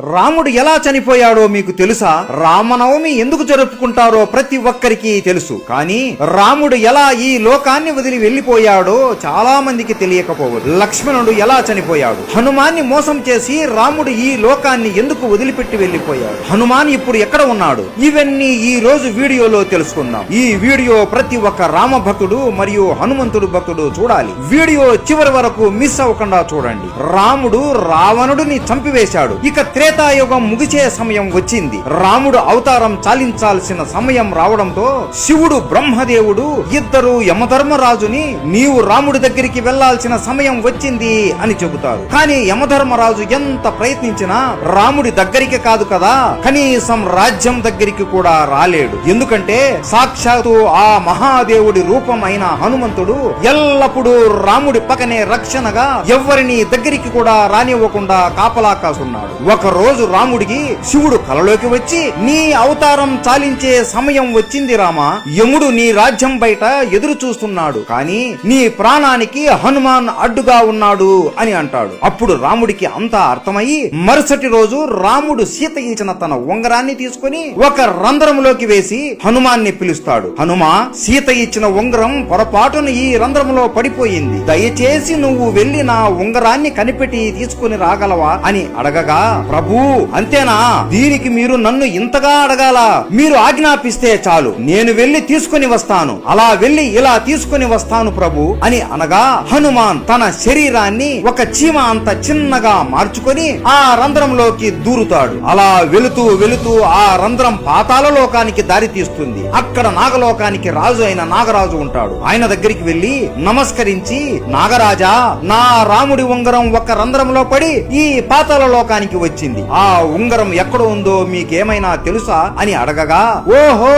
రాముడు ఎలా చనిపోయాడో మీకు తెలుసా? రామనవమి ఎందుకు జరుపుకుంటారో ప్రతి ఒక్కరికి తెలుసు. కానీ రాముడు ఎలా ఈ లోకాన్ని వదిలి వెళ్లిపోయాడో చాలా మందికి తెలియకపోవచ్చు. లక్ష్మణుడు ఎలా చనిపోయాడు? హనుమాన్ని మోసం చేసి రాముడు ఈ లోకాన్ని ఎందుకు వదిలిపెట్టి వెళ్లిపోయాడు? హనుమాన్ ఇప్పుడు ఎక్కడ ఉన్నాడు? ఇవన్నీ ఈ రోజు వీడియోలో తెలుసుకుందాం. ఈ వీడియో ప్రతి ఒక్క రామ భక్తుడు మరియు హనుమంతుడు భక్తుడు చూడాలి. వీడియో చివరి వరకు మిస్ అవ్వకుండా చూడండి. రాముడు రావణుడిని చంపివేశాడు. ఇక త్రేతాయుగం ముగిసే సమయం వచ్చింది. రాముడు అవతారం చాలించాల్సిన సమయం రావడంతో శివుడు బ్రహ్మదేవుడు ఇద్దరు యమధర్మరాజుని నీవు రాముడి దగ్గరికి వెళ్లాల్సిన సమయం వచ్చింది అని చెబుతారు. కానీ యమధర్మరాజు ఎంత ప్రయత్నించినా రాముడి దగ్గరికి కాదు కదా, కనీసం రాజ్యం దగ్గరికి కూడా రాలేడు. ఎందుకంటే సాక్షాత్తు ఆ మహాదేవుడి రూపం అయిన హనుమంతుడు ఎల్లప్పుడూ రాముడి పక్కనే రక్షణగా ఎవ్వరిని దగ్గరికి కూడా రానివ్వకుండా కాపలా కాసున్నాడు. ఒక రోజు రాముడికి శివుడు కలలోకి వచ్చి నీ అవతారం చాలించే సమయం వచ్చింది రామా, యముడు నీ రాజ్యం బయట ఎదురు చూస్తున్నాడు, కానీ నీ ప్రాణానికి హనుమాన్ అడ్డుగా ఉన్నాడు అని అంటాడు. అప్పుడు రాముడికి అంతా అర్థమయ్యి మరుసటి రోజు రాముడు సీత ఇచ్చిన తన ఉంగరాన్ని తీసుకుని ఒక రంధ్రంలోకి వేసి హనుమాన్ని పిలుస్తాడు. హనుమా, సీత ఇచ్చిన ఉంగరం పొరపాటును ఈ రంధ్రంలో పడిపోయింది, దయచేసి నువ్వు వెళ్లి నా ఉంగరాన్ని కనిపెట్టి తీసుకుని రాగలవా అని అడగగా, ప్రభు అంతేనా, దీనికి మీరు నన్ను ఇంతగా అడగాల, మీరు ఆజ్ఞాపిస్తే చాలు, నేను వెళ్లి తీసుకుని వస్తాను, అలా వెళ్లి ఇలా తీసుకుని వస్తాను ప్రభు అని అనగా హనుమాన్ తన శరీరాన్ని ఒక చీమ అంత చిన్నగా మార్చుకొని ఆ రంధ్రంలోకి దూరుతాడు. అలా వెళుతూ వెళుతూ ఆ రంధ్రం పాతాళ లోకానికి దారి తీస్తుంది. అక్కడ నాగలోకానికి రాజు అయిన నాగరాజు ఉంటాడు. ఆయన దగ్గరికి వెళ్లి నమస్కరించి, నాగరాజా, నా రాముడి ఉంగరం ఒక రంధ్రంలో పడి ఈ పాతాళ లోకానికి వచ్చింది, ఆ ఉంగరం ఎక్కడ ఉందో మీకేమైనా తెలుసా అని అడగగా, ఓహో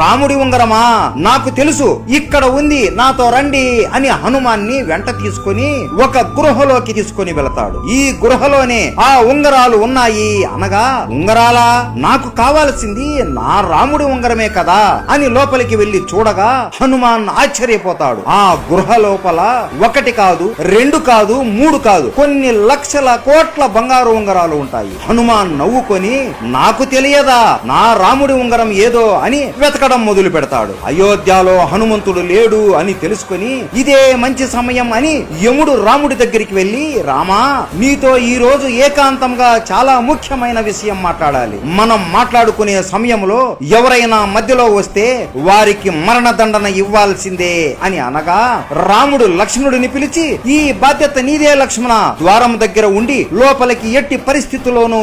రాముడి ఉంగరమా, నాకు తెలుసు, ఇక్కడ ఉంది, నాతో రండి అని హనుమాన్ని వెంట తీసుకుని ఒక గృహలోకి తీసుకుని వెళతాడు. ఈ గృహలోనే ఆ ఉంగరాలు ఉన్నాయి అనగా, ఉంగరాలా, నాకు కావాల్సింది నా రాముడి ఉంగరమే కదా అని లోపలికి వెళ్లి చూడగా హనుమాన్ ఆశ్చర్యపోతాడు. ఆ గృహ లోపల ఒకటి కాదు, రెండు కాదు, మూడు కాదు, కొన్ని లక్షల కోట్ల బంగారు ఉంగరాలు ఉంటాయి. హనుమాన్ నవ్వుకొని, నాకు తెలియదా నా రాముడి ఉంగరం ఏదో అని వెతకడం మొదలు పెడతాడు. అయోధ్యలో హనుమంతుడు లేడు అని తెలుసుకొని ఇదే మంచి సమయం అని యముడు రాముడి దగ్గరికి వెళ్లి, రామా, నీతో ఈ రోజు ఏకాంతంగా చాలా ముఖ్యమైన విషయం మాట్లాడాలి, మనం మాట్లాడుకునే సమయంలో ఎవరైనా మధ్యలో వస్తే వారికి మరణదండన ఇవ్వాల్సిందే అని అనగా రాముడు లక్ష్మణుడిని పిలిచి, ఈ బాధ్యత నీదే లక్ష్మణ, ద్వారం దగ్గర ఉండి లోపలికి ఎట్టి పరిస్థితుల్లోనూ